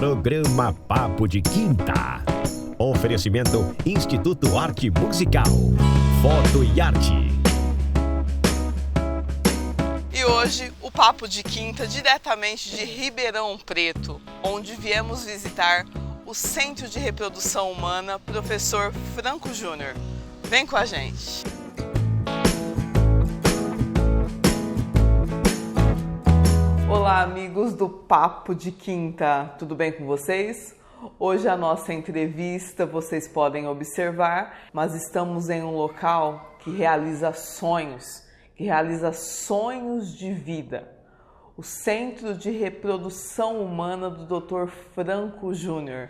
Programa Papo de Quinta. Oferecimento Instituto Arte Musical. Foto e Arte. E hoje o Papo de Quinta diretamente de Ribeirão Preto, onde viemos visitar o Centro de Reprodução Humana Professor Franco Júnior. Vem com a gente! Olá, amigos do Papo de Quinta, tudo bem com vocês? Hoje a nossa entrevista, vocês podem observar, mas estamos em um local que realiza sonhos de vida. O Centro de Reprodução Humana do Dr. Franco Júnior.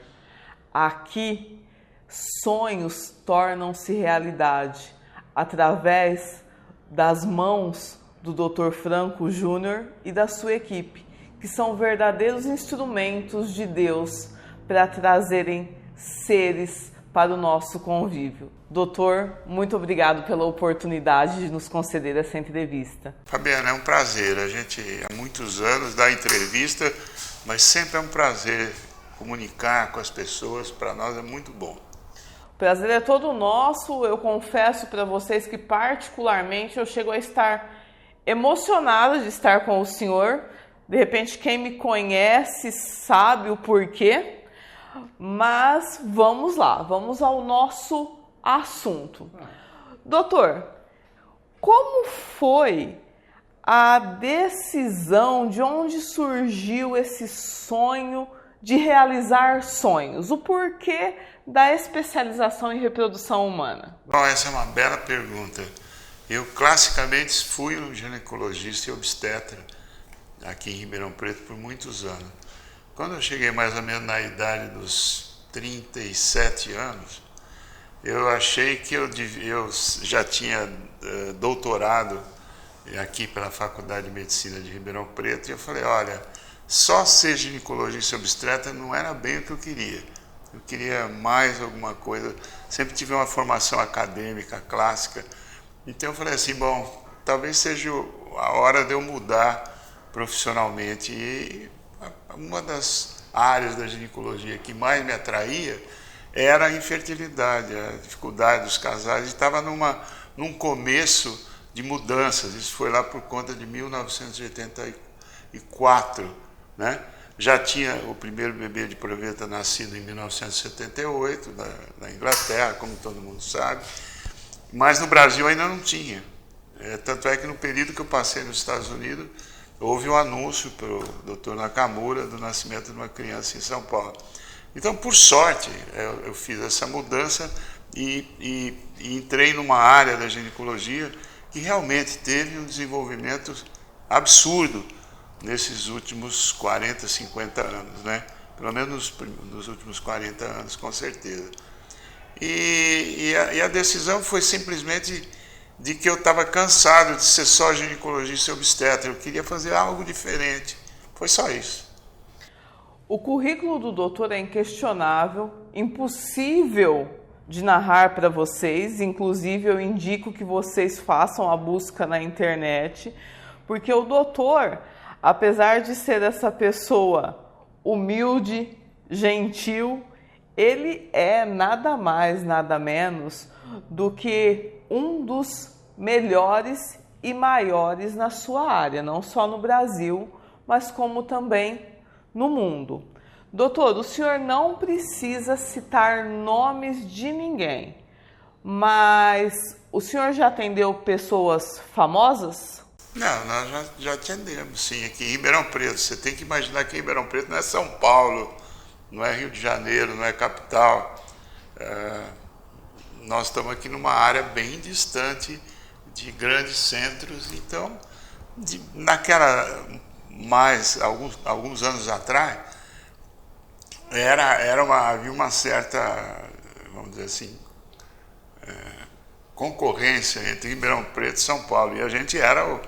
Aqui, sonhos tornam-se realidade através das mãos do Dr. Franco Júnior e da sua equipe, que são verdadeiros instrumentos de Deus para trazerem seres para o nosso convívio. Doutor, muito obrigado pela oportunidade de nos conceder essa entrevista. Fabiana, é um prazer. A gente há muitos anos dá entrevista, mas sempre é um prazer comunicar com as pessoas. Para nós é muito bom. O prazer é todo nosso. Eu confesso para vocês que particularmente eu chego a estar emocionada de estar com o senhor. De repente, quem me conhece sabe o porquê. Mas vamos lá, vamos ao nosso assunto. Doutor, como foi a decisão, de onde surgiu esse sonho de realizar sonhos? O porquê da especialização em reprodução humana? Bom, essa é uma bela pergunta. Eu classicamente fui um ginecologista e obstetra aqui em Ribeirão Preto por muitos anos. Quando eu cheguei mais ou menos na idade dos 37 anos, eu achei que eu já tinha doutorado aqui pela Faculdade de Medicina de Ribeirão Preto, e eu falei, olha, só ser ginecologista e obstetra não era bem o que eu queria. Eu queria mais alguma coisa, sempre tive uma formação acadêmica, clássica. Então eu falei assim, bom, talvez seja a hora de eu mudar profissionalmente. E uma das áreas da ginecologia que mais me atraía era a infertilidade, a dificuldade dos casais. Estava num começo de mudanças, isso foi lá por conta de 1984, né? Já tinha o primeiro bebê de proveta nascido em 1978, na Inglaterra, como todo mundo sabe, mas no Brasil ainda não tinha. Tanto é que no período que eu passei nos Estados Unidos, houve um anúncio para o Dr. Nakamura do nascimento de uma criança em São Paulo. Então, por sorte, eu fiz essa mudança e entrei numa área da ginecologia que realmente teve um desenvolvimento absurdo nesses últimos 40, 50 anos, né? Pelo menos nos últimos 40 anos, com certeza. E a decisão foi simplesmente de que eu estava cansado de ser só ginecologista e obstetra. Eu queria fazer algo diferente. Foi só isso. O currículo do doutor é inquestionável, impossível de narrar para vocês. Inclusive, eu indico que vocês façam a busca na internet, porque o doutor, apesar de ser essa pessoa humilde, gentil, ele é nada mais, nada menos do que um dos melhores e maiores na sua área, não só no Brasil, mas como também no mundo. Doutor, o senhor não precisa citar nomes de ninguém, mas o senhor já atendeu pessoas famosas? Não, nós já atendemos, sim, aqui em Ribeirão Preto. Você tem que imaginar que Ribeirão Preto não é São Paulo, não é Rio de Janeiro, não é capital. Nós estamos aqui numa área bem distante de grandes centros, então, alguns anos atrás, havia uma certa, vamos dizer assim, concorrência entre Ribeirão Preto e São Paulo, e a gente era,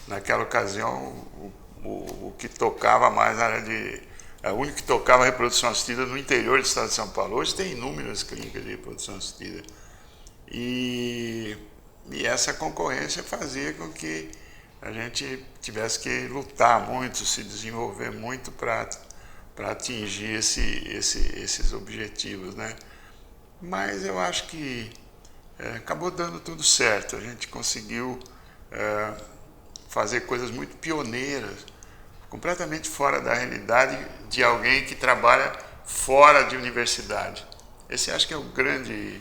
naquela ocasião, o que tocava mais na área o único que tocava reprodução assistida no interior do estado de São Paulo. Hoje tem inúmeras clínicas de reprodução assistida. E essa concorrência fazia com que a gente tivesse que lutar muito, se desenvolver muito para atingir esses objetivos, né? Mas eu acho que acabou dando tudo certo. A gente conseguiu fazer coisas muito pioneiras, completamente fora da realidade de alguém que trabalha fora de universidade. Esse acho que é o grande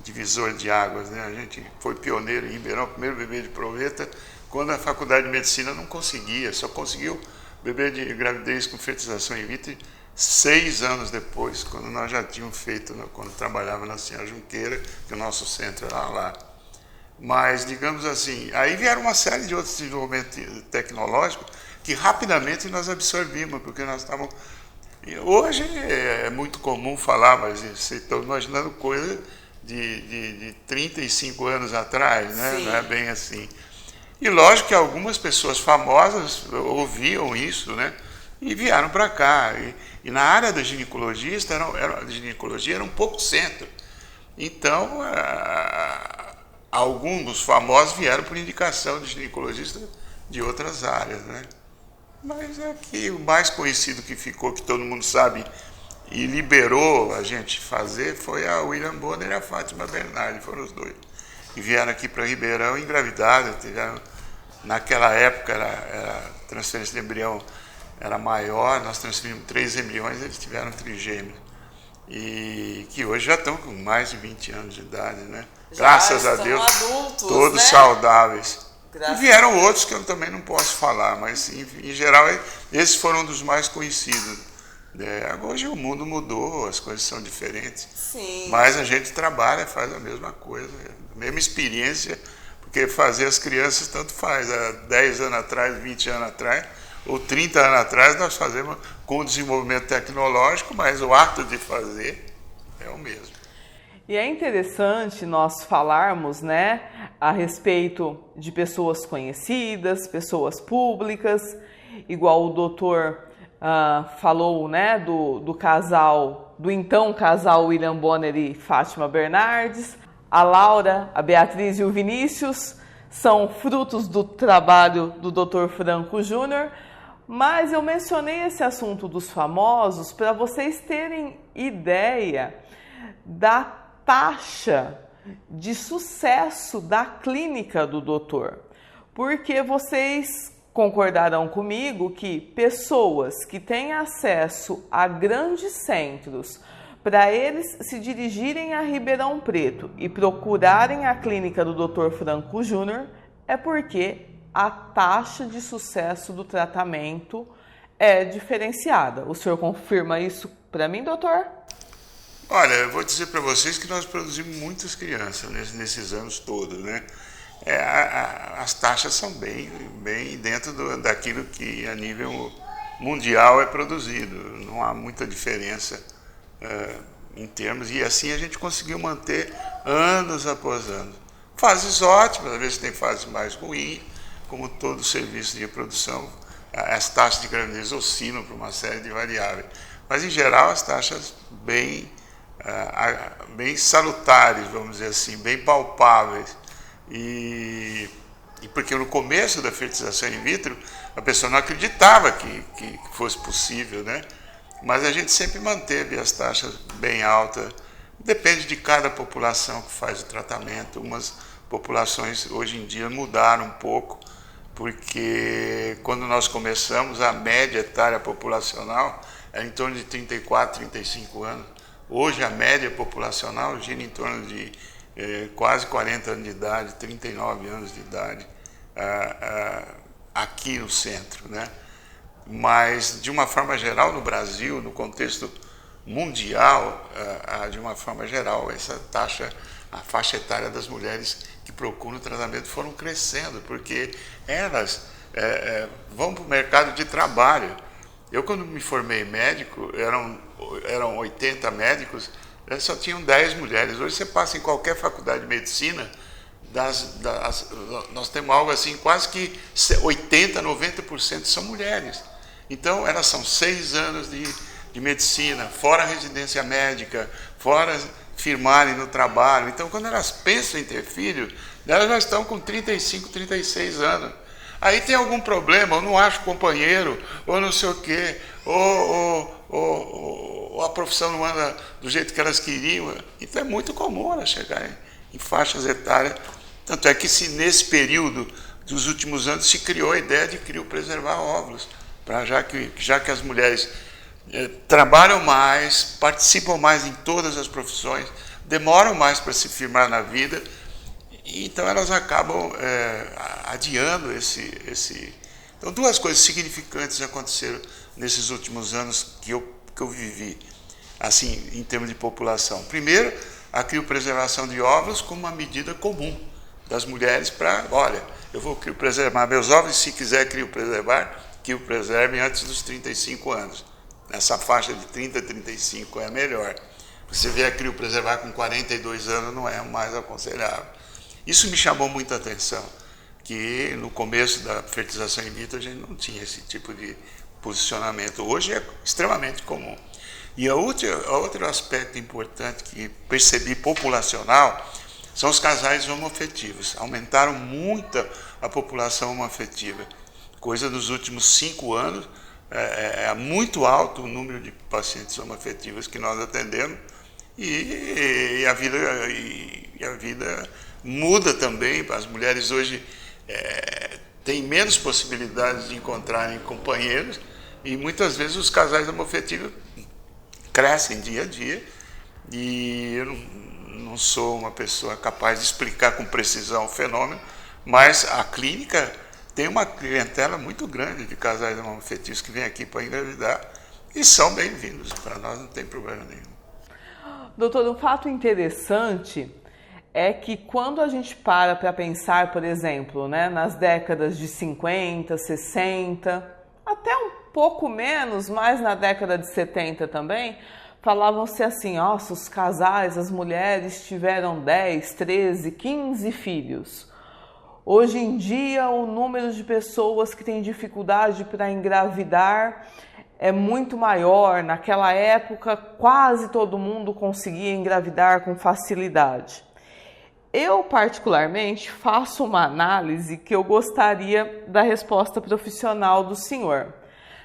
divisor de águas, né? A gente foi pioneiro em Ribeirão, o primeiro bebê de proveta, quando a Faculdade de Medicina não conseguia, só conseguiu bebê de gravidez com fertilização in vitro 6 anos depois, quando nós já tínhamos feito, quando trabalhava na Senhora Junqueira, que o nosso centro era lá. Mas, digamos assim, aí vieram uma série de outros desenvolvimentos tecnológicos que rapidamente nós absorvimos, porque nós estávamos... Hoje é muito comum falar, mas vocês estão imaginando coisa de 35 anos atrás, né? Sim. Não é bem assim. E lógico que algumas pessoas famosas ouviam isso, né? E vieram para cá. E na área da ginecologia era um pouco centro. Então, alguns dos famosos vieram por indicação de ginecologistas de outras áreas, né? Mas aqui o mais conhecido que ficou, que todo mundo sabe, e liberou a gente fazer, foi a William Bonner e a Fátima Bernardi, foram os dois. E vieram aqui para Ribeirão engravidados, naquela época a transferência de embrião era maior, nós transferimos 3 embriões, eles tiveram trigêmeos. E que hoje já estão com mais de 20 anos de idade, né? Graças a Deus, adultos, todos, né? Saudáveis. E vieram outros que eu também não posso falar, mas em geral esses foram dos mais conhecidos. Hoje o mundo mudou, as coisas são diferentes. Sim. Mas a gente trabalha, faz a mesma coisa, a mesma experiência, porque fazer as crianças tanto faz. Há 10 anos atrás, 20 anos atrás, ou 30 anos atrás, nós fazemos com o desenvolvimento tecnológico, mas o ato de fazer é o mesmo. E é interessante nós falarmos, né, a respeito de pessoas conhecidas, pessoas públicas, igual o doutor falou, né, do casal, do então casal William Bonner e Fátima Bernardes. A Laura, a Beatriz e o Vinícius são frutos do trabalho do Dr. Franco Júnior, mas eu mencionei esse assunto dos famosos para vocês terem ideia da taxa de sucesso da clínica do doutor, porque vocês concordarão comigo que pessoas que têm acesso a grandes centros, para eles se dirigirem a Ribeirão Preto e procurarem a clínica do Dr. Franco Júnior, é porque a taxa de sucesso do tratamento é diferenciada. O senhor confirma isso para mim, doutor? Olha, eu vou dizer para vocês que nós produzimos muitas crianças nesses anos todos, né? As taxas são bem dentro daquilo que a nível mundial é produzido. Não há muita diferença em termos, e assim a gente conseguiu manter anos após anos. Fases ótimas, às vezes tem fases mais ruins, como todo serviço de reprodução, as taxas de gravidez oscilam por uma série de variáveis. Mas, em geral, as taxas bem salutares, vamos dizer assim, bem palpáveis. E porque no começo da fertilização in vitro, a pessoa não acreditava que fosse possível, né? Mas a gente sempre manteve as taxas bem altas. Depende de cada população que faz o tratamento. Umas populações hoje em dia mudaram um pouco, porque quando nós começamos, a média etária populacional era em torno de 34, 35 anos. Hoje a média populacional gira em torno de quase 40 anos de idade, 39 anos de idade, aqui no centro, né? Mas, de uma forma geral, no Brasil, no contexto mundial, de uma forma geral, essa taxa, a faixa etária das mulheres que procuram tratamento foram crescendo, porque elas vão para o mercado de trabalho. Eu, quando me formei médico, eram 80 médicos, só tinham 10 mulheres. Hoje você passa em qualquer faculdade de medicina, nós temos algo assim, quase que 80%, 90% são mulheres. Então, elas são 6 anos de medicina, fora a residência médica, fora firmarem no trabalho. Então, quando elas pensam em ter filho, elas já estão com 35, 36 anos. Aí tem algum problema, ou não acho companheiro, ou não sei o quê, ou a profissão não anda do jeito que elas queriam. Então é muito comum elas chegarem em faixas etárias. Tanto é que nesse período dos últimos anos se criou a ideia de criopreservar óvulos, já que as mulheres trabalham mais, participam mais em todas as profissões, demoram mais para se firmar na vida, e então elas acabam adiando esse... Então, duas coisas significantes aconteceram nesses últimos anos que eu vivi, assim, em termos de população. Primeiro, a criopreservação de óvulos como uma medida comum das mulheres para, olha, eu vou criopreservar meus óvulos, e se quiser criopreservem antes dos 35 anos. Nessa faixa de 30 a 35 é melhor. Você vê a criopreservar com 42 anos, não é mais aconselhável. Isso me chamou muita atenção, que no começo da fertilização in vitro a gente não tinha esse tipo de posicionamento. Hoje é extremamente comum. E outro aspecto importante que percebi populacional são os casais homoafetivos. Aumentaram muito a população homoafetiva. Coisa dos últimos 5 anos, é muito alto o número de pacientes homoafetivos que nós atendemos, e a vida muda também. As mulheres hoje têm menos possibilidades de encontrarem companheiros, e muitas vezes os casais homoafetivos crescem dia a dia, e eu não sou uma pessoa capaz de explicar com precisão o fenômeno, mas a clínica tem uma clientela muito grande de casais homoafetivos que vêm aqui para engravidar e são bem-vindos. Para nós não tem problema nenhum. Doutor, um fato interessante é que quando a gente para pensar, por exemplo, né, nas décadas de 50, 60, até um pouco menos, mas na década de 70 também, falavam-se assim, nossa, os casais, as mulheres tiveram 10, 13, 15 filhos. Hoje em dia, o número de pessoas que têm dificuldade para engravidar é muito maior. Naquela época, quase todo mundo conseguia engravidar com facilidade. Eu, particularmente, faço uma análise que eu gostaria da resposta profissional do senhor.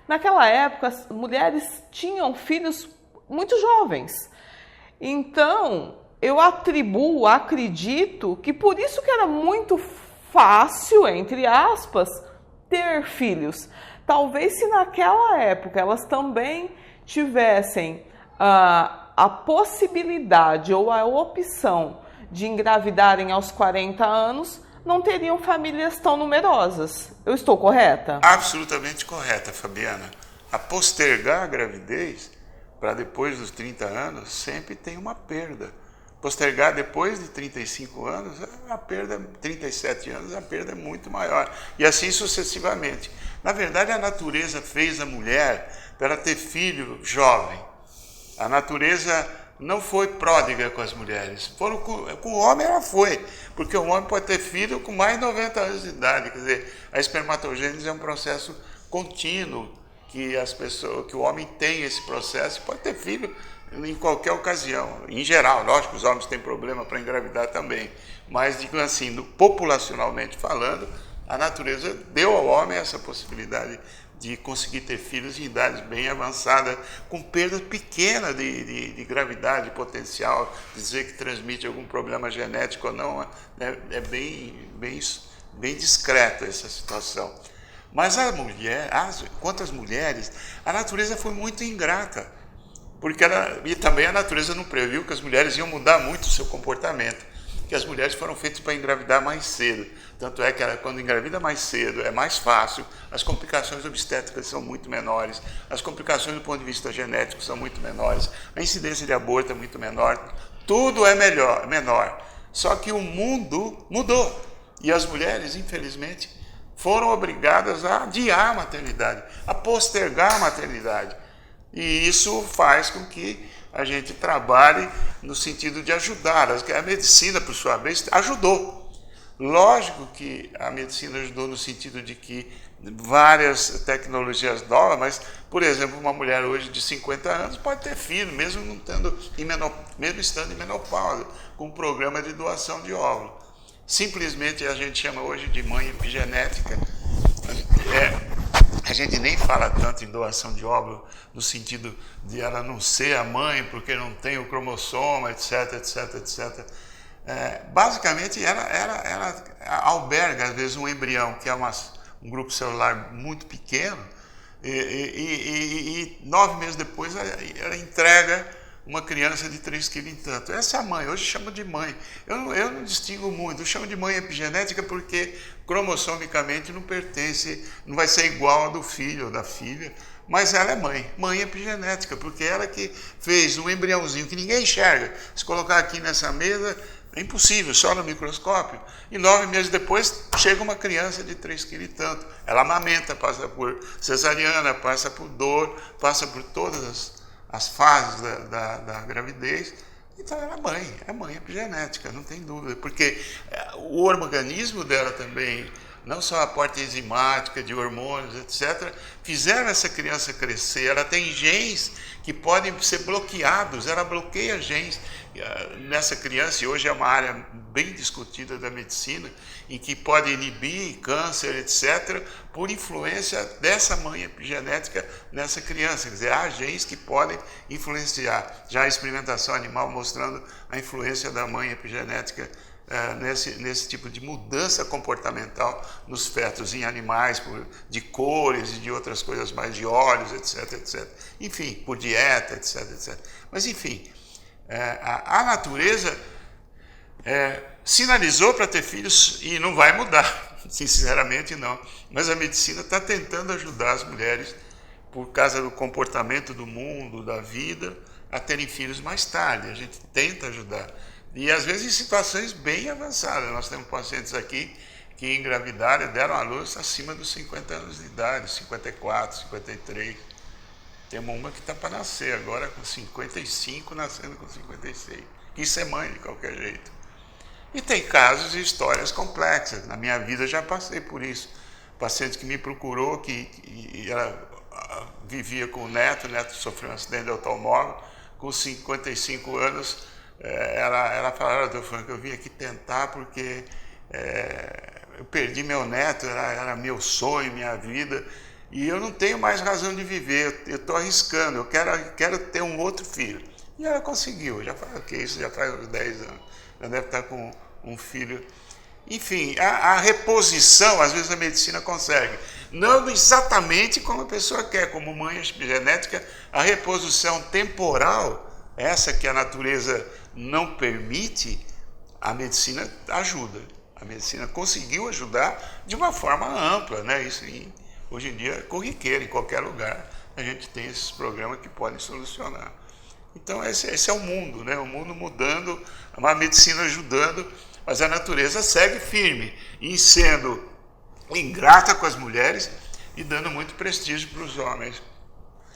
Naquela época, as mulheres tinham filhos muito jovens. Então, eu acredito que por isso que era muito fácil, entre aspas, ter filhos. Talvez se naquela época elas também tivessem a possibilidade ou a opção de engravidarem aos 40 anos, não teriam famílias tão numerosas. Eu estou correta? Absolutamente correta, Fabiana. A postergar a gravidez para depois dos 30 anos sempre tem uma perda. Postergar depois de 35 anos, a perda, 37 anos, a perda é muito maior. E assim sucessivamente. Na verdade, a natureza fez a mulher para ela ter filho jovem. A natureza não foi pródiga com as mulheres. Com o homem ela foi, porque o homem pode ter filho com mais de 90 anos de idade. Quer dizer, a espermatogênese é um processo contínuo, que o homem tem esse processo e pode ter filho em qualquer ocasião. Em geral, lógico, os homens têm problema para engravidar também, mas, digamos assim, populacionalmente falando, a natureza deu ao homem essa possibilidade de conseguir ter filhos em idades bem avançadas, com perda pequena de gravidade potencial, dizer que transmite algum problema genético ou não, é bem discreta essa situação. Mas quanto às mulheres, a natureza foi muito ingrata, porque e também a natureza não previu que as mulheres iam mudar muito o seu comportamento, que as mulheres foram feitas para engravidar mais cedo. Tanto é que quando engravida mais cedo é mais fácil, as complicações obstétricas são muito menores, as complicações do ponto de vista genético são muito menores, a incidência de aborto é muito menor, tudo é menor. Só que o mundo mudou e as mulheres, infelizmente, foram obrigadas a adiar a maternidade, a postergar a maternidade. E isso faz com que a gente trabalhe no sentido de ajudar. A medicina, por sua vez, ajudou. Lógico que a medicina ajudou no sentido de que várias tecnologias novas, mas, por exemplo, uma mulher hoje de 50 anos pode ter filho, mesmo estando em menopausa, com um programa de doação de óvulo. Simplesmente a gente chama hoje de mãe epigenética. A gente nem fala tanto em doação de óvulo no sentido de ela não ser a mãe porque não tem o cromossoma, etc, etc, etc. Basicamente, ela alberga, às vezes, um embrião, que é um grupo celular muito pequeno, e 9 meses depois ela entrega uma criança de 3 quilos e tanto. Essa é a mãe, hoje chama de mãe. Eu não distingo muito, eu chamo de mãe epigenética porque cromossomicamente não pertence, não vai ser igual a do filho ou da filha, mas ela é mãe epigenética, porque ela que fez um embriãozinho que ninguém enxerga. Se colocar aqui nessa mesa, é impossível, só no microscópio. E 9 meses depois, chega uma criança de 3 quilos e tanto. Ela amamenta, passa por cesariana, passa por dor, passa por todas as fases da gravidez. Então ela é mãe epigenética, não tem dúvida. Porque o organismo dela também, não só a parte enzimática, de hormônios, etc., fizeram essa criança crescer. Ela tem genes que podem ser bloqueados, ela bloqueia genes nessa criança, e hoje é uma área bem discutida da medicina, em que pode inibir câncer, etc., por influência dessa mãe epigenética nessa criança. Quer dizer, há genes que podem influenciar. Já a experimentação animal mostrando a influência da mãe epigenética nesse tipo de mudança comportamental nos fetos, em animais, de cores e de outras coisas mais, de óleos, etc, etc. Enfim, por dieta, etc, etc. Mas, enfim, a natureza sinalizou para ter filhos e não vai mudar, sinceramente não. Mas a medicina está tentando ajudar as mulheres, por causa do comportamento do mundo, da vida, a terem filhos mais tarde. A gente tenta ajudar. E às vezes em situações bem avançadas. Nós temos pacientes aqui que engravidaram e deram à luz acima dos 50 anos de idade, 54, 53. Temos uma que está para nascer agora com 55, nascendo com 56. Isso é mãe de qualquer jeito. E tem casos e histórias complexas. Na minha vida já passei por isso. Paciente que me procurou, que ela vivia com o neto sofreu um acidente de automóvel, com 55 anos, ela falava: doutor Franco, eu vim aqui tentar porque eu perdi meu neto, era meu sonho, minha vida, e eu não tenho mais razão de viver, eu estou arriscando, eu quero ter um outro filho. E ela conseguiu, já faz isso já faz uns 10 anos, já deve estar com um filho. Enfim, a reposição, às vezes a medicina consegue, não exatamente como a pessoa quer, como mãe epigenética, a reposição temporal, essa que a natureza não permite, a medicina ajuda. A medicina conseguiu ajudar de uma forma ampla, né? Isso hoje em dia é corriqueiro, em qualquer lugar a gente tem esses programas que podem solucionar. Então esse é o mundo, né? O mundo mudando, a medicina ajudando, mas a natureza segue firme, em sendo ingrata com as mulheres e dando muito prestígio para os homens.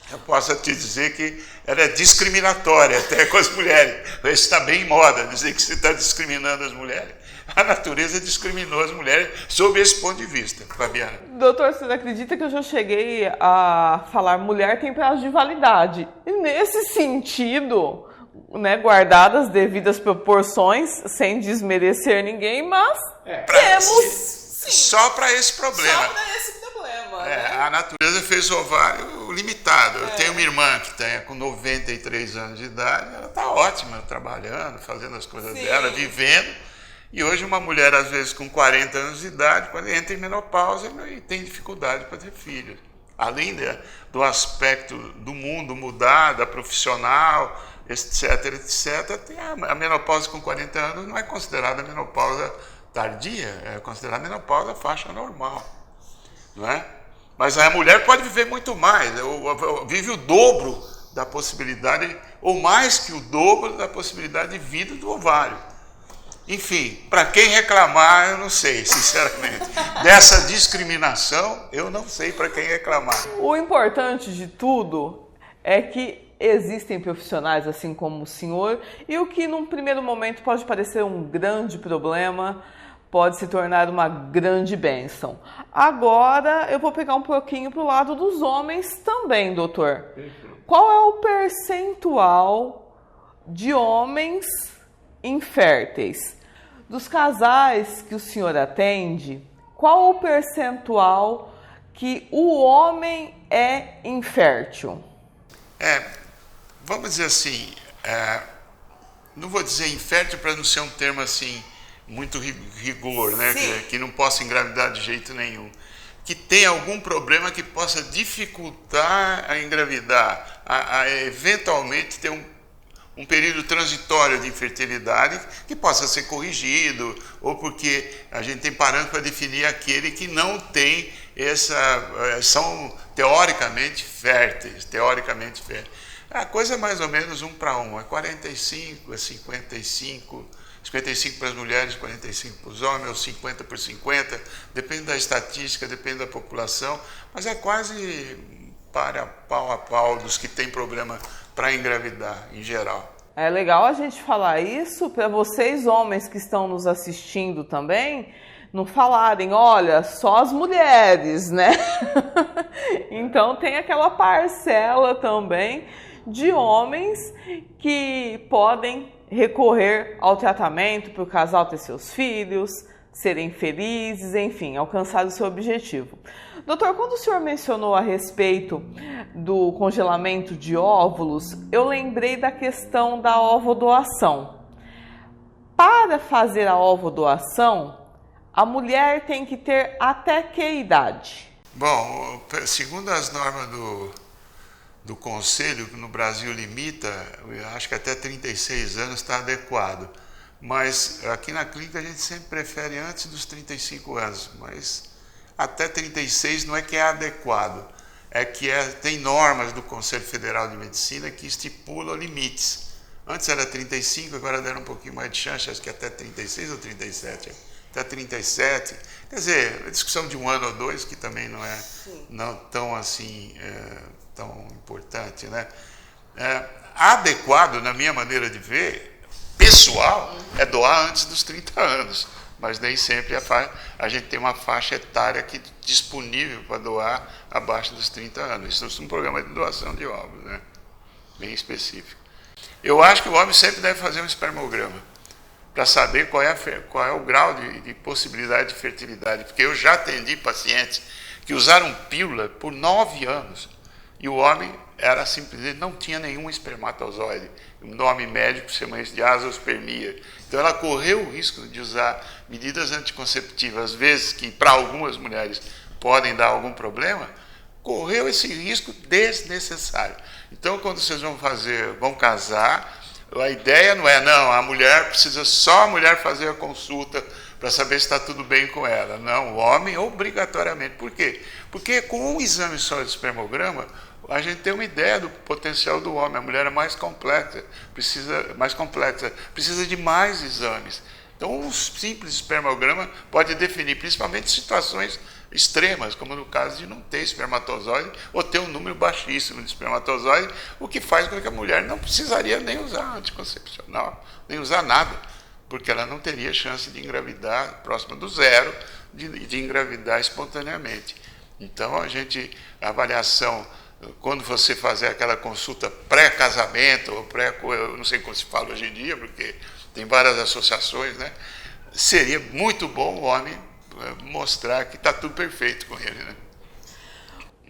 Eu posso te dizer que ela é discriminatória até com as mulheres. Isso está bem em moda, dizer que você está discriminando as mulheres. A natureza discriminou as mulheres sob esse ponto de vista, Fabiana. Doutor, você acredita que eu já cheguei a falar mulher tem prazo de validade? E nesse sentido, né, guardadas as devidas proporções, sem desmerecer ninguém, mas temos... Sim, só para esse problema. Só para esse problema, né? A natureza fez ovário limitado. Eu tenho uma irmã que tem com 93 anos de idade, ela está ótima, trabalhando, fazendo as coisas dela, vivendo. E hoje uma mulher, às vezes, com 40 anos de idade, quando entra em menopausa, e tem dificuldade para ter filhos. Além do aspecto do mundo mudar, da profissional, etc, etc, tem a menopausa com 40 anos não é considerada menopausa tardia, é considerada menopausa faixa normal, não é? Mas a mulher pode viver muito mais, vive o dobro da possibilidade, ou mais que o dobro da possibilidade de vida do ovário. Enfim, para quem reclamar, eu não sei, sinceramente. Dessa discriminação, eu não sei para quem reclamar. O importante de tudo é que existem profissionais assim como o senhor, e o que num primeiro momento pode parecer um grande problema, pode se tornar uma grande bênção. Agora eu vou pegar um pouquinho para o lado dos homens também, doutor. Qual é o percentual de homens inférteis? Dos casais que o senhor atende, qual o percentual que o homem é infértil? Vamos dizer assim, não vou dizer infértil para não ser um termo assim muito rigor, né? Que não possa engravidar de jeito nenhum. Que tem algum problema que possa dificultar a engravidar, a eventualmente ter um período transitório de infertilidade que possa ser corrigido, ou porque a gente tem parâmetro para definir aquele que não tem são teoricamente férteis, A coisa é mais ou menos 1 para 1, é 45, é 55, 55 para as mulheres, 45 para os homens, ou 50 por 50, depende da estatística, depende da população, mas é quase para pau a pau dos que têm problema para engravidar, em geral. É legal a gente falar isso para vocês, homens que estão nos assistindo também, não falarem, olha, só as mulheres, né? Então tem aquela parcela também de homens que podem recorrer ao tratamento para o casal ter seus filhos, serem felizes, enfim, alcançar o seu objetivo. Doutor, quando o senhor mencionou a respeito do congelamento de óvulos, eu lembrei da questão da ovodoação. Para fazer a ovodoação, a mulher tem que ter até que idade? Bom, segundo as normas do Conselho, que no Brasil limita, eu acho que até 36 anos está adequado. Mas aqui na clínica a gente sempre prefere antes dos 35 anos, mas até 36 não é que é adequado, é que tem normas do Conselho Federal de Medicina que estipulam limites. Antes era 35, agora deram um pouquinho mais de chance, acho que até 36 ou 37, até 37. Quer dizer, a discussão de 1 ano ou 2, que também não é tão assim, tão importante, né? Adequado, na minha maneira de ver, pessoal, é doar antes dos 30 anos, mas nem sempre a gente tem uma faixa etária disponível para doar abaixo dos 30 anos. Isso é um programa de doação de óvulos, né? Bem específico. Eu acho que o homem sempre deve fazer um espermograma para saber qual é o grau de possibilidade de fertilidade, porque eu já atendi pacientes que usaram pílula por 9 anos e o homem era simplesmente, não tinha nenhum espermatozoide. O nome médico chama isso de azoospermia. Então ela correu o risco de usar medidas anticonceptivas, às vezes que para algumas mulheres podem dar algum problema, correu esse risco desnecessário. Então quando vocês vão casar, a ideia não é, só a mulher fazer a consulta para saber se está tudo bem com ela. Não, o homem obrigatoriamente. Por quê? Porque com um exame só de espermograma, a gente tem uma ideia do potencial do homem. A mulher é mais complexa, precisa de mais exames. Então, um simples espermograma pode definir, principalmente situações extremas, como no caso de não ter espermatozoide ou ter um número baixíssimo de espermatozoide, o que faz com que a mulher não precisaria nem usar anticoncepcional, nem usar nada, porque ela não teria chance de engravidar próxima do zero, de engravidar espontaneamente. Então, a avaliação, quando você fazer aquela consulta pré-casamento, ou eu não sei como se fala hoje em dia, porque tem várias associações, né? Seria muito bom o homem mostrar que está tudo perfeito com ele, né?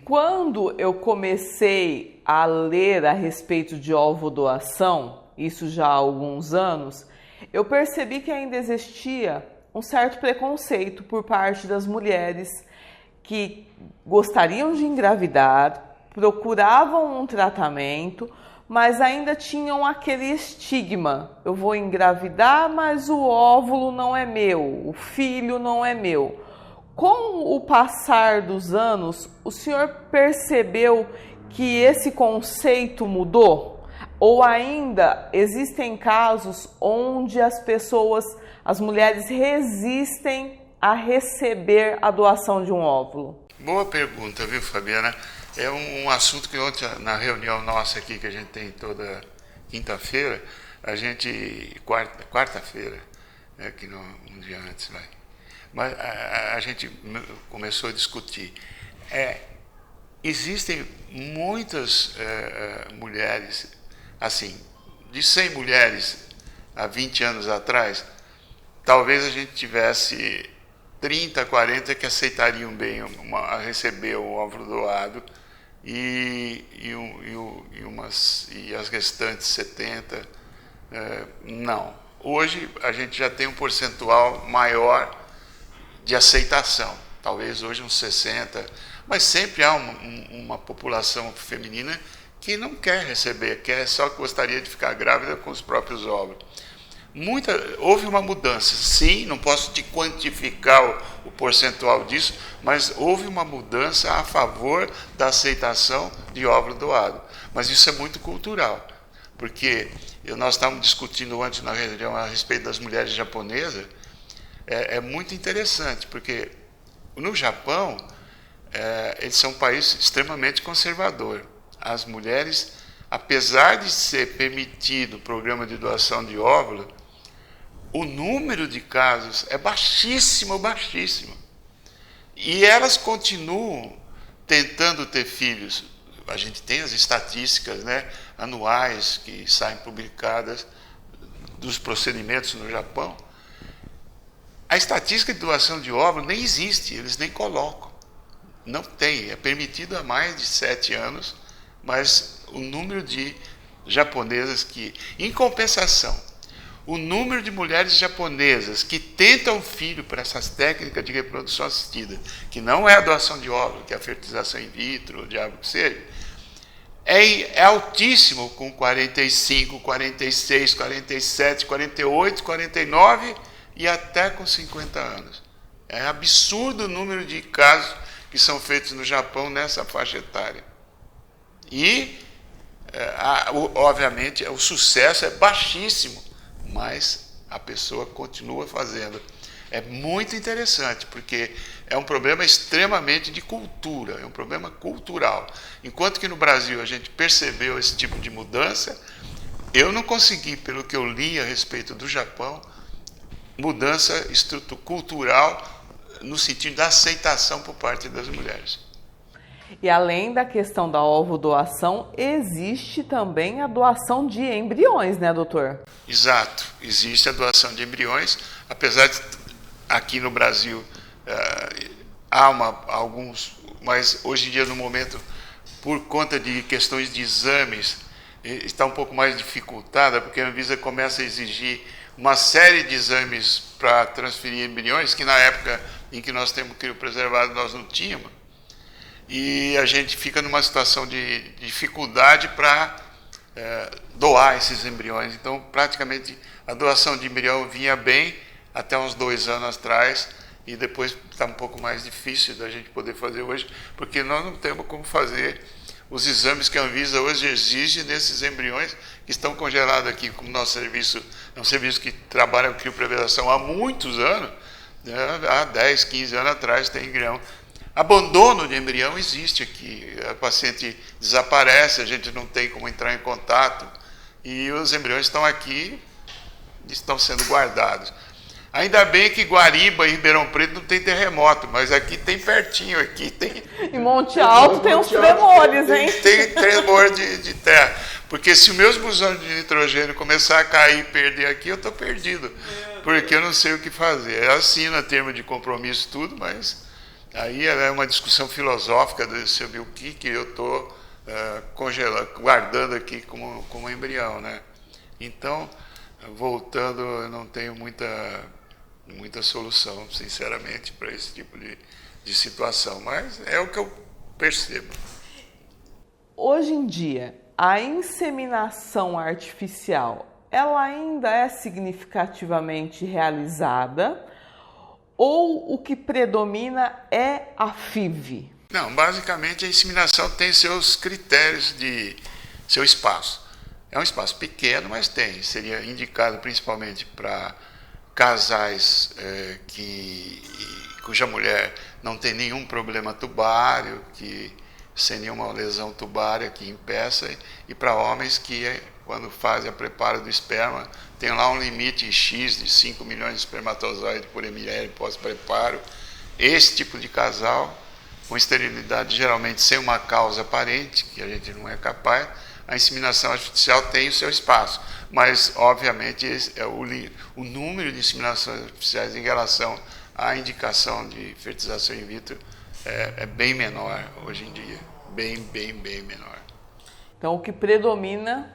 Quando eu comecei a ler a respeito de ovodoação, isso já há alguns anos, eu percebi que ainda existia um certo preconceito por parte das mulheres que gostariam de engravidar, procuravam um tratamento, mas ainda tinham aquele estigma. Eu vou engravidar, mas o óvulo não é meu, o filho não é meu. Com o passar dos anos, o senhor percebeu que esse conceito mudou? Ou ainda existem casos onde as mulheres resistem a receber a doação de um óvulo? Boa pergunta, viu, Fabiana? É um assunto que ontem, na reunião nossa aqui, que a gente tem toda quinta-feira, quarta-feira, que um dia antes, mas a gente começou a discutir. Existem muitas mulheres, assim, de 100 mulheres há 20 anos atrás, talvez a gente tivesse 30, 40 que aceitariam bem a receber o óvulo doado e as restantes 70 não. Hoje a gente já tem um percentual maior de aceitação, talvez hoje uns 60, mas sempre há uma população feminina que não quer receber, só gostaria de ficar grávida com os próprios óvulos. Houve uma mudança, sim, não posso te quantificar o percentual disso, mas houve uma mudança a favor da aceitação de óvulo doado. Mas isso é muito cultural, porque nós estávamos discutindo antes na reunião a respeito das mulheres japonesas. É muito interessante, porque no Japão, eles são um país extremamente conservador. As mulheres, apesar de ser permitido o programa de doação de óvulo, o número de casos é baixíssimo, baixíssimo. E elas continuam tentando ter filhos. A gente tem as estatísticas, né, anuais que saem publicadas dos procedimentos no Japão. A estatística de doação de óvulo nem existe, eles nem colocam. Não tem, é permitido há mais de 7 anos, mas o número de japonesas que, em compensação, o número de mulheres japonesas que tentam filho por essas técnicas de reprodução assistida, que não é a doação de óvulo, que é a fertilização in vitro, o diabo que seja, é altíssimo, com 45, 46, 47, 48, 49 e até com 50 anos. É absurdo o número de casos que são feitos no Japão nessa faixa etária. E, obviamente, o sucesso é baixíssimo, mas a pessoa continua fazendo. É muito interessante, porque é um problema extremamente de cultura, é um problema cultural. Enquanto que no Brasil a gente percebeu esse tipo de mudança, eu não consegui, pelo que eu li a respeito do Japão, mudança cultural no sentido da aceitação por parte das mulheres. E além da questão da ovodoação, existe também a doação de embriões, né, doutor? Exato, existe a doação de embriões, apesar de aqui no Brasil há alguns, mas hoje em dia, no momento, por conta de questões de exames, está um pouco mais dificultada, porque a Anvisa começa a exigir uma série de exames para transferir embriões, que na época em que nós temos criopreservado nós não tínhamos, e a gente fica numa situação de dificuldade para doar esses embriões. Então, praticamente, a doação de embrião vinha bem até uns 2 anos atrás, e depois está um pouco mais difícil da gente poder fazer hoje, porque nós não temos como fazer os exames que a Anvisa hoje exige nesses embriões que estão congelados aqui, como nosso serviço é um serviço que trabalha com criopreservação há muitos anos, né, há 10, 15 anos atrás tem embrião. Abandono de embrião existe aqui, a paciente desaparece, a gente não tem como entrar em contato, e os embriões estão aqui, estão sendo guardados. Ainda bem que Guariba e Ribeirão Preto não tem terremoto, mas aqui tem pertinho, aqui tem... Em Monte Alto tem uns tremores, hein? Tem tremor de terra, porque se os meus busões de nitrogênio começar a cair e perder aqui, eu estou perdido, porque eu não sei o que fazer. Eu assino a termo de compromisso tudo, mas aí é uma discussão filosófica sobre o que eu estou congelando, guardando aqui como embrião, né? Então, voltando, eu não tenho muita solução, sinceramente, para esse tipo de situação, mas é o que eu percebo. Hoje em dia, a inseminação artificial, ela ainda é significativamente realizada ou o que predomina é a FIV? Não, basicamente a inseminação tem seus critérios seu espaço. É um espaço pequeno, mas tem. Seria indicado principalmente para casais cuja mulher não tem nenhum problema tubário, sem nenhuma lesão tubária que impeça, e para homens que, quando fazem a preparo do esperma, tem lá um limite X de 5 milhões de espermatozoides por ml pós-preparo. Esse tipo de casal, com esterilidade geralmente sem uma causa aparente, que a gente não é capaz, a inseminação artificial tem o seu espaço, mas, obviamente, o número de inseminações artificiais em relação a indicação de fertilização in vitro é bem menor hoje em dia, bem menor. Então o que predomina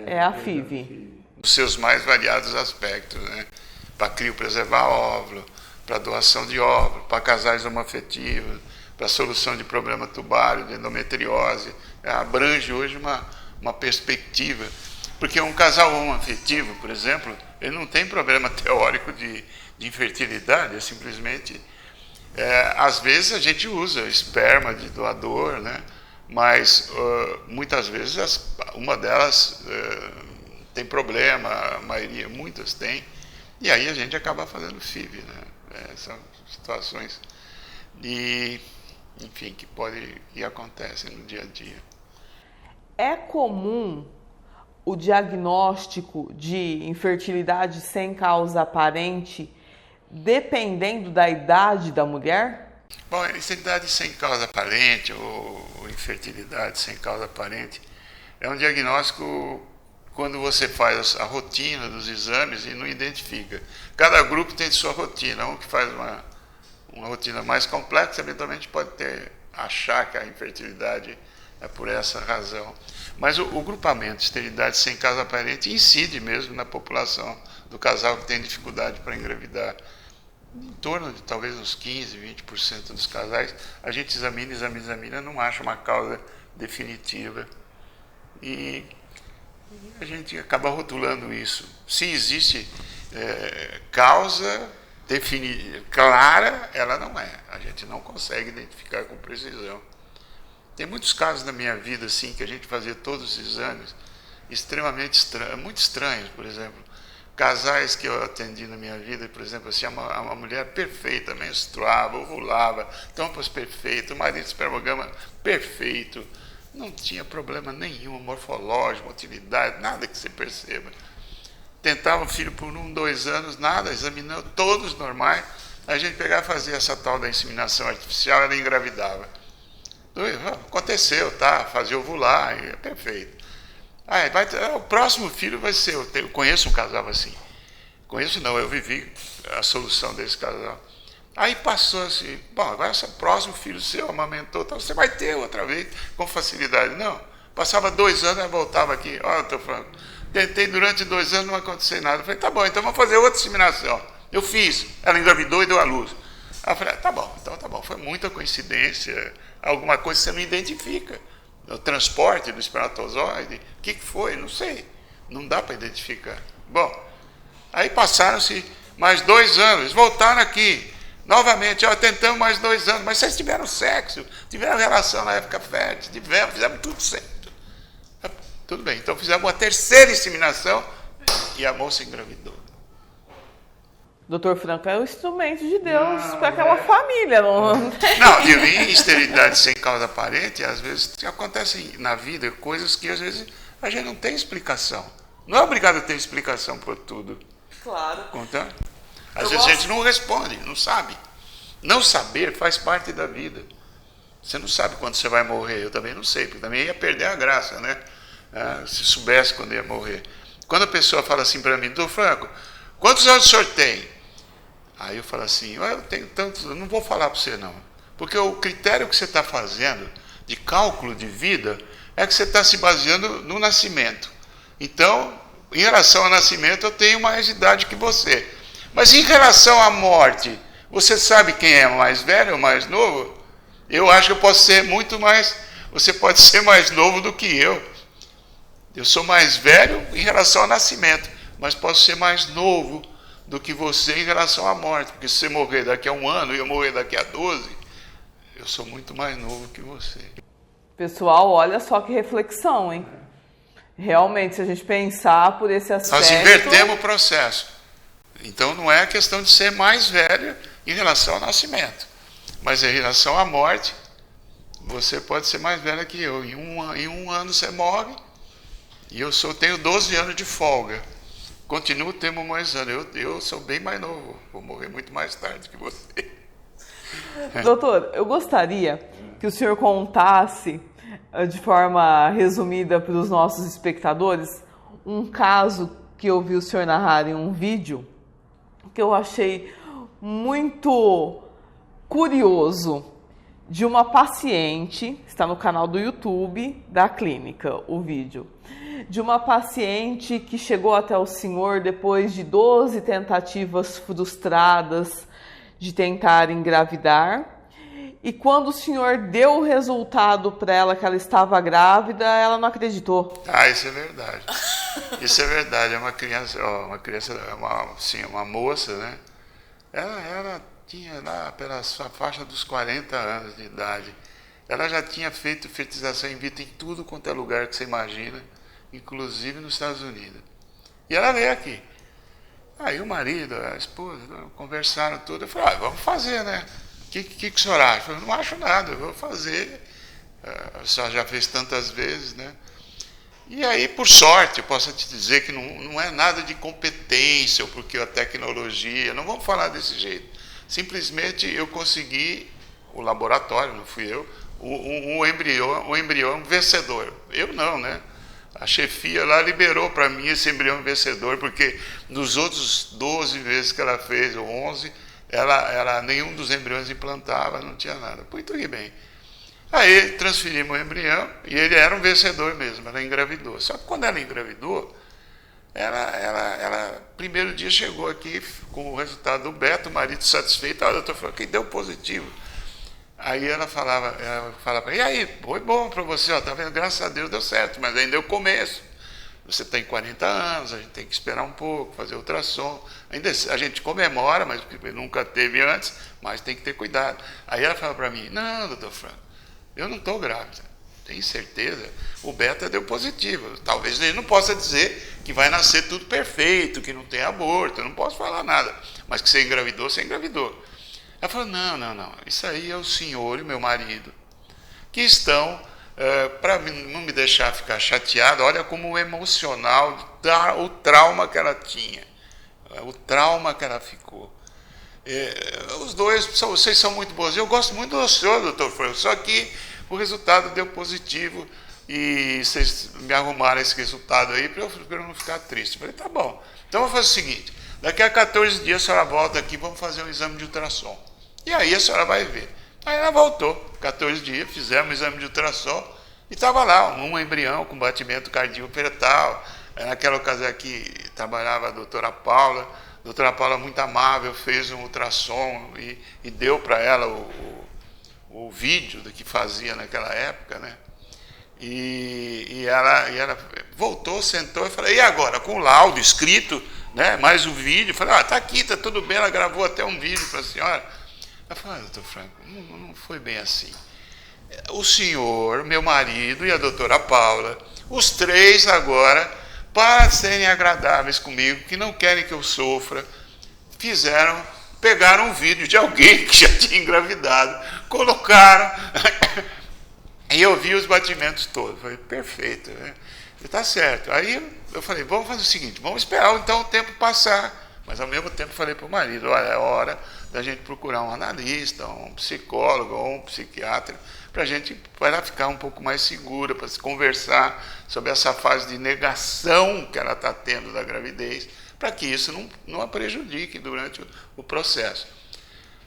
é a FIV. Os seus mais variados aspectos, né? Para criopreservar óvulo, para doação de óvulo, para casais homoafetivos, para solução de problema tubário, de endometriose. Abrange hoje uma perspectiva. Porque um casal homoafetivo, por exemplo, ele não tem problema teórico de infertilidade, é simplesmente... às vezes a gente usa esperma de doador, né? Mas muitas vezes uma delas tem problema, a maioria, muitas têm, e aí a gente acaba fazendo FIV, né? São situações enfim, que acontecem no dia a dia. É comum o diagnóstico de infertilidade sem causa aparente dependendo da idade da mulher? Bom, infertilidade sem causa aparente ou infertilidade sem causa aparente é um diagnóstico quando você faz a rotina dos exames e não identifica. Cada grupo tem sua rotina. Um que faz uma rotina mais complexa, eventualmente pode achar que a infertilidade é por essa razão. Mas o grupamento de esterilidade sem causa aparente incide mesmo na população do casal que tem dificuldade para engravidar. Em torno de talvez uns 15, 20% dos casais, a gente examina, não acha uma causa definitiva. E a gente acaba rotulando isso. Se existe causa clara, ela não é. A gente não consegue identificar com precisão. Tem muitos casos na minha vida assim, que a gente fazia todos os exames extremamente estranhos, muito estranhos, por exemplo. Casais que eu atendi na minha vida, por exemplo, assim, uma mulher perfeita, menstruava, ovulava, tampas perfeitas, o marido espermograma perfeito, não tinha problema nenhum, morfológico, motilidade, nada que você perceba. Tentava um filho por 1, 2 anos, nada, examinando todos normais, a gente pegava e fazia essa tal da inseminação artificial, ela engravidava. Aconteceu, tá? Fazia ovular, é perfeito. O próximo filho vai ser, eu conheço um casal assim. Conheço não, eu vivi a solução desse casal. Aí passou assim, bom, agora esse próximo filho seu amamentou, então você vai ter outra vez com facilidade. Não, passava 2 anos, ela voltava aqui, doutor Franco, tentei durante 2 anos, não aconteceu nada. Eu falei, tá bom, então vamos fazer outra inseminação. Eu fiz, ela engravidou e deu à luz. Aí eu falei, tá bom, foi muita coincidência, alguma coisa que você não identifica. O transporte do espermatozoide, o que foi? Não sei, não dá para identificar. Bom, aí passaram-se mais 2 anos, eles voltaram aqui, novamente, tentamos mais 2 anos, mas vocês tiveram sexo, tiveram relação na época fértil, fizemos tudo certo. Tudo bem, então fizemos uma 3ª inseminação e a moça engravidou. Doutor Franco, é o instrumento de Deus para aquela família, não tem? Não, em esterilidade sem causa aparente, às vezes acontecem na vida coisas que às vezes a gente não tem explicação. Não é obrigado a ter explicação por tudo. Claro. Então, às vezes a gente não responde, não sabe. Não saber faz parte da vida. Você não sabe quando você vai morrer, eu também não sei, porque também ia perder a graça, né? Se soubesse quando ia morrer. Quando a pessoa fala assim para mim, doutor Franco, quantos anos o senhor tem? Aí eu falo assim, eu tenho tantos, eu não vou falar para você não, porque o critério que você está fazendo de cálculo de vida é que você está se baseando no nascimento. Então, em relação ao nascimento, eu tenho mais idade que você. Mas em relação à morte, você sabe quem é mais velho ou mais novo? Eu acho que eu posso ser muito mais, você pode ser mais novo do que eu. Eu sou mais velho em relação ao nascimento, mas posso ser mais novo do que você em relação à morte, porque se você morrer daqui a 1 ano e eu morrer daqui a 12, eu sou muito mais novo que você. Pessoal, olha só que reflexão, hein? Realmente, se a gente pensar por esse aspecto... Nós invertemos o processo. Então não é a questão de ser mais velho em relação ao nascimento, mas em relação à morte, você pode ser mais velho que eu. Em um ano você morre, e eu tenho 12 anos de folga. Continuo tendo mais anos. Eu sou bem mais novo. Vou morrer muito mais tarde que você. Doutor, eu gostaria que o senhor contasse, de forma resumida para os nossos espectadores, um caso que eu vi o senhor narrar em um vídeo, que eu achei muito curioso de uma paciente, está no canal do YouTube da clínica, o vídeo, de uma paciente que chegou até o senhor depois de 12 tentativas frustradas de tentar engravidar. E quando o senhor deu o resultado para ela que ela estava grávida, ela não acreditou. Ah, isso é verdade. Isso é verdade. É uma moça, né? Ela tinha lá pela sua faixa dos 40 anos de idade. Ela já tinha feito fertilização in vitro em tudo quanto é lugar que você imagina, inclusive nos Estados Unidos. E ela veio aqui. Aí o marido, a esposa, conversaram tudo. Eu falei, vamos fazer, né? O que o senhor acha? Eu falei, não acho nada, eu vou fazer. A senhora já fez tantas vezes, né? E aí, por sorte, eu posso te dizer que não é nada de competência ou porque a tecnologia, não vamos falar desse jeito. Simplesmente eu consegui, o laboratório, não fui eu, um embrião vencedor. Eu não, né? A chefia lá liberou para mim esse embrião vencedor, porque nos outros 12 vezes que ela fez, ou 11, nenhum dos embriões implantava, não tinha nada. Muito que bem. Aí transferimos o embrião e ele era um vencedor mesmo, ela engravidou. Só que quando ela engravidou, ela primeiro dia chegou aqui com o resultado do beta, o marido satisfeito, o doutor falou que deu positivo. Aí ela falava para ele, e aí, foi bom para você, ó, tá vendo? Graças a Deus deu certo, mas ainda é o começo. Você tem 40 anos, a gente tem que esperar um pouco, fazer ultrassom. Ainda a gente comemora, mas nunca teve antes, mas tem que ter cuidado. Aí ela fala para mim, não, doutor Franco, eu não estou grávida, tenho certeza. O beta deu positivo. Talvez ele não possa dizer que vai nascer tudo perfeito, que não tem aborto, eu não posso falar nada. Mas que você engravidou, você engravidou. Ela falou, não, isso aí é o senhor e o meu marido que estão, para não me deixar ficar chateado, olha como emocional, o trauma que ela tinha, o trauma que ela ficou. Os dois, vocês são muito bons, eu gosto muito do senhor, doutor Franco, só que o resultado deu positivo e vocês me arrumaram esse resultado aí para eu não ficar triste. Eu falei, tá bom, então vamos fazer o seguinte, daqui a 14 dias a senhora volta aqui, vamos fazer um exame de ultrassom. E aí a senhora vai ver. Aí ela voltou, 14 dias, fizemos um exame de ultrassom e estava lá, um embrião com batimento cardíaco-fetal. Naquela ocasião aqui trabalhava a doutora Paula. A doutora Paula, muito amável, fez um ultrassom e deu para ela o vídeo do que fazia naquela época, né? E ela voltou, sentou e falei, e agora? Com o laudo escrito, né? Mais o vídeo. Eu falei, tá aqui, tá tudo bem. Ela gravou até um vídeo para a senhora. Ela falou, doutor Franco, não foi bem assim. O senhor, meu marido e a doutora Paula, os três agora, para serem agradáveis comigo, que não querem que eu sofra, pegaram um vídeo de alguém que já tinha engravidado, colocaram, e eu vi os batimentos todos. Eu falei, perfeito, né? Tá certo. Aí eu falei, vamos fazer o seguinte, vamos esperar então o tempo passar. Mas ao mesmo tempo falei para o marido, olha, é hora da gente procurar um analista, um psicólogo ou um psiquiatra, para a gente ficar um pouco mais segura, para se conversar sobre essa fase de negação que ela está tendo da gravidez, para que isso não a prejudique durante o processo.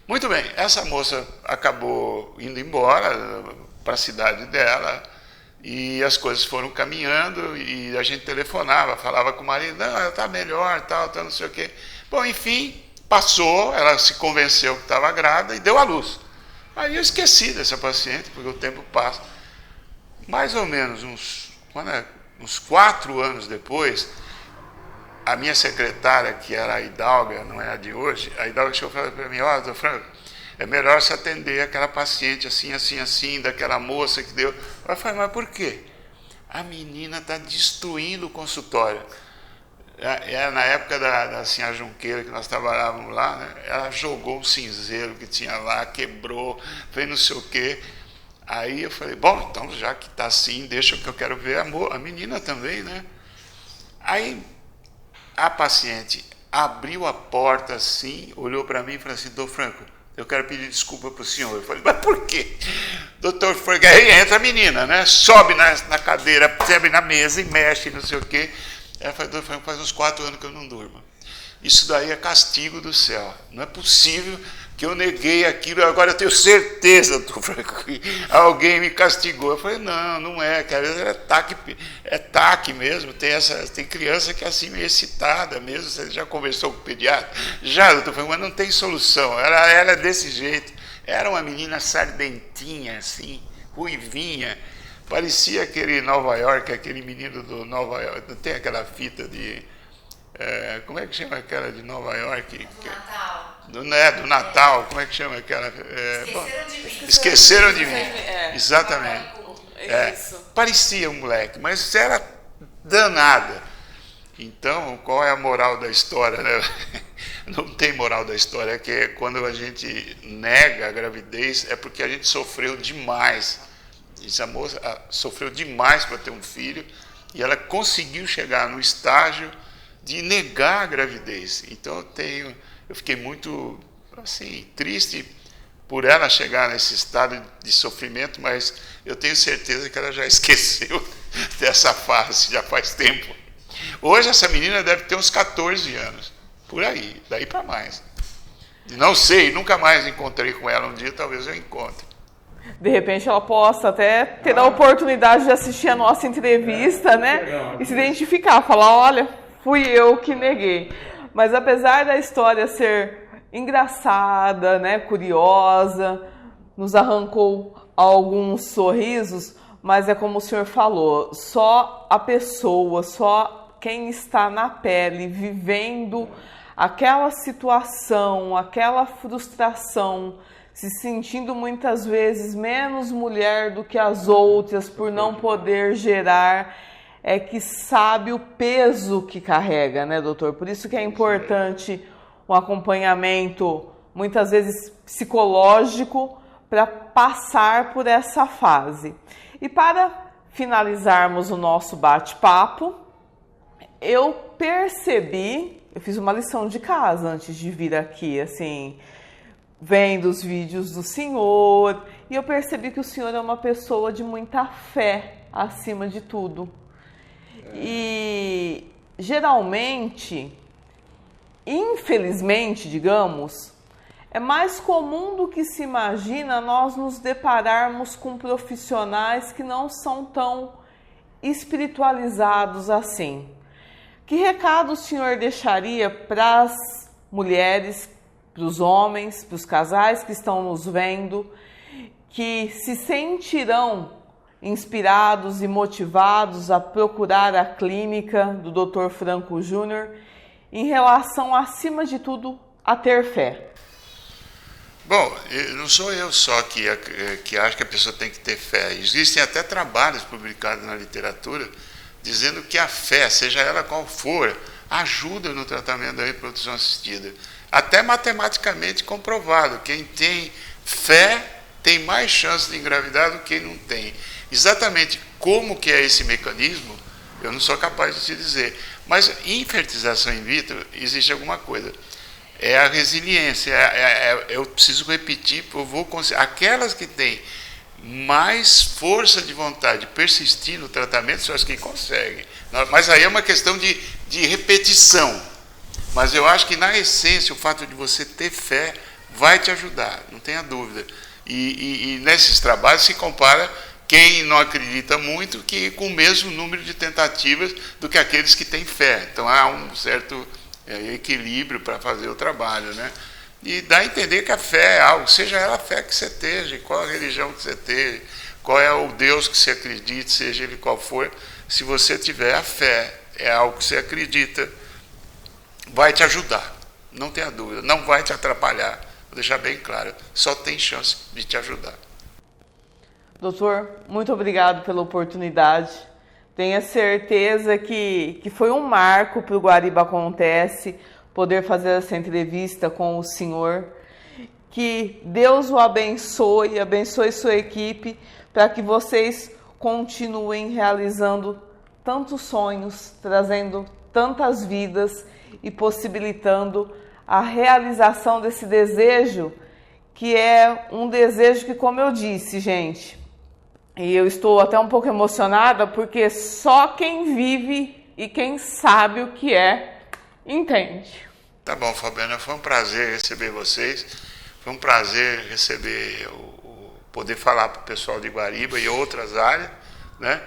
Muito bem, essa moça acabou indo embora para a cidade dela, e as coisas foram caminhando, e a gente telefonava, falava com o marido, não, ela está melhor, tal, não sei o quê. Bom, enfim, passou, ela se convenceu que estava grávida e deu à luz. Aí eu esqueci dessa paciente, porque o tempo passa. Mais ou menos uns 4 anos depois, a minha secretária, que era a Hidalga, não é a de hoje, a Hidalga chegou e falou para mim, doutor Franco, é melhor se atender aquela paciente assim, daquela moça que deu. Eu falei, mas por quê? A menina está destruindo o consultório. Na época da senhora Junqueira, que nós trabalhávamos lá, né, ela jogou um cinzeiro que tinha lá, quebrou, fez não sei o quê. Aí eu falei, bom, então já que está assim, deixa que eu quero ver a menina também, né? Aí a paciente abriu a porta assim, olhou para mim e falou assim, doutor Franco, eu quero pedir desculpa para o senhor. Eu falei, mas por quê? Doutor Franco, aí entra a menina, né? Sobe na cadeira, sobe na mesa e mexe, não sei o quê. Ela falou, doutor Franco, faz uns 4 anos que eu não durmo. isso daí é castigo do céu. Não é possível que eu neguei aquilo, agora eu tenho certeza, que alguém me castigou. Eu falei, não, não é, cara, é taque mesmo, tem criança que é assim meio excitada mesmo. Você já conversou com o pediatra? Já, doutor, mas não tem solução, ela é desse jeito. Era uma menina sardentinha, assim, ruivinha, parecia aquele Nova York, aquele menino do Nova York, não tem aquela fita de... como é que chama aquela de Nova York? Do Natal. Do Natal, como é que chama aquela? Esqueceram de mim. Exatamente. Parecia um moleque, mas era danada. Então, qual é a moral da história, né? Não tem moral da história, é que quando a gente nega a gravidez é porque a gente sofreu demais. Essa moça sofreu demais para ter um filho e ela conseguiu chegar no estágio de negar a gravidez. Então eu fiquei muito assim, triste por ela chegar nesse estado de sofrimento, mas eu tenho certeza que ela já esqueceu dessa fase, já faz tempo. Hoje essa menina deve ter uns 14 anos, por aí, daí para mais. Não sei, nunca mais encontrei com ela, um dia talvez eu encontre. De repente ela possa até ter a oportunidade de assistir a nossa entrevista, né? E se identificar, falar, olha, fui eu que neguei. Mas apesar da história ser engraçada, né, curiosa, nos arrancou alguns sorrisos, mas é como o senhor falou, só a pessoa, só quem está na pele, vivendo aquela situação, aquela frustração, se sentindo muitas vezes menos mulher do que as outras por não poder gerar, é que sabe o peso que carrega, né, doutor? Por isso que é importante um acompanhamento, muitas vezes psicológico, para passar por essa fase. E para finalizarmos o nosso bate-papo, eu percebi, eu fiz uma lição de casa antes de vir aqui, assim, vendo os vídeos do senhor, e eu percebi que o senhor é uma pessoa de muita fé, acima de tudo. E geralmente, infelizmente, digamos, é mais comum do que se imagina nós nos depararmos com profissionais que não são tão espiritualizados assim. Que recado o senhor deixaria para as mulheres, para os homens, para os casais que estão nos vendo, que se sentirão inspirados e motivados a procurar a clínica do Dr. Franco Júnior em relação, acima de tudo, a ter fé? Bom, não sou eu só que acho que a pessoa tem que ter fé. Existem até trabalhos publicados na literatura dizendo que a fé, seja ela qual for, ajuda no tratamento da reprodução assistida. Até matematicamente comprovado. Quem tem fé tem mais chance de engravidar do que quem não tem. Exatamente como que é esse mecanismo, eu não sou capaz de te dizer. Mas em fertilização in vitro existe alguma coisa. É a resiliência. Eu preciso repetir, aquelas que têm mais força de vontade de persistir no tratamento são as que conseguem. Mas aí é uma questão de repetição. Mas eu acho que, na essência, o fato de você ter fé vai te ajudar, não tenha dúvida. E nesses trabalhos se compara quem não acredita muito que com o mesmo número de tentativas do que aqueles que têm fé. Então há um certo equilíbrio para fazer o trabalho, né? E dá a entender que a fé é algo, seja ela a fé que você esteja, qual a religião que você esteja, qual é o Deus que você acredite, seja ele qual for, se você tiver a fé, é algo que você acredita, vai te ajudar, não tenha dúvida, não vai te atrapalhar, vou deixar bem claro, só tem chance de te ajudar. Doutor, muito obrigado pela oportunidade. Tenha certeza que foi um marco para o Guariba Acontece poder fazer essa entrevista com o senhor. Que Deus o abençoe, abençoe sua equipe, para que vocês continuem realizando tantos sonhos, trazendo tantas vidas e possibilitando a realização desse desejo, que é um desejo que, como eu disse, gente, e eu estou até um pouco emocionada, porque só quem vive e quem sabe o que é, entende. Tá bom, Fabiana, foi um prazer receber vocês. Foi um prazer receber, poder falar para o pessoal de Guariba e outras áreas, né?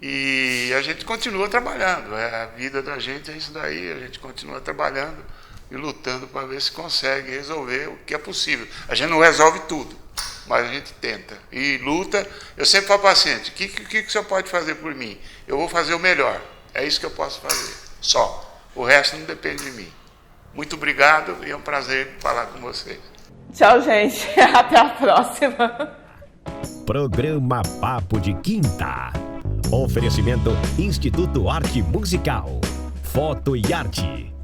E a gente continua trabalhando. A vida da gente é isso daí. A gente continua trabalhando e lutando para ver se consegue resolver o que é possível. A gente não resolve tudo, mas a gente tenta e luta. Eu sempre falo para o paciente, o que o senhor pode fazer por mim? Eu vou fazer o melhor. É isso que eu posso fazer. Só. O resto não depende de mim. Muito obrigado e é um prazer falar com vocês. Tchau, gente. Até a próxima. Programa Papo de Quinta. Oferecimento Instituto Arte Musical. Foto e Arte.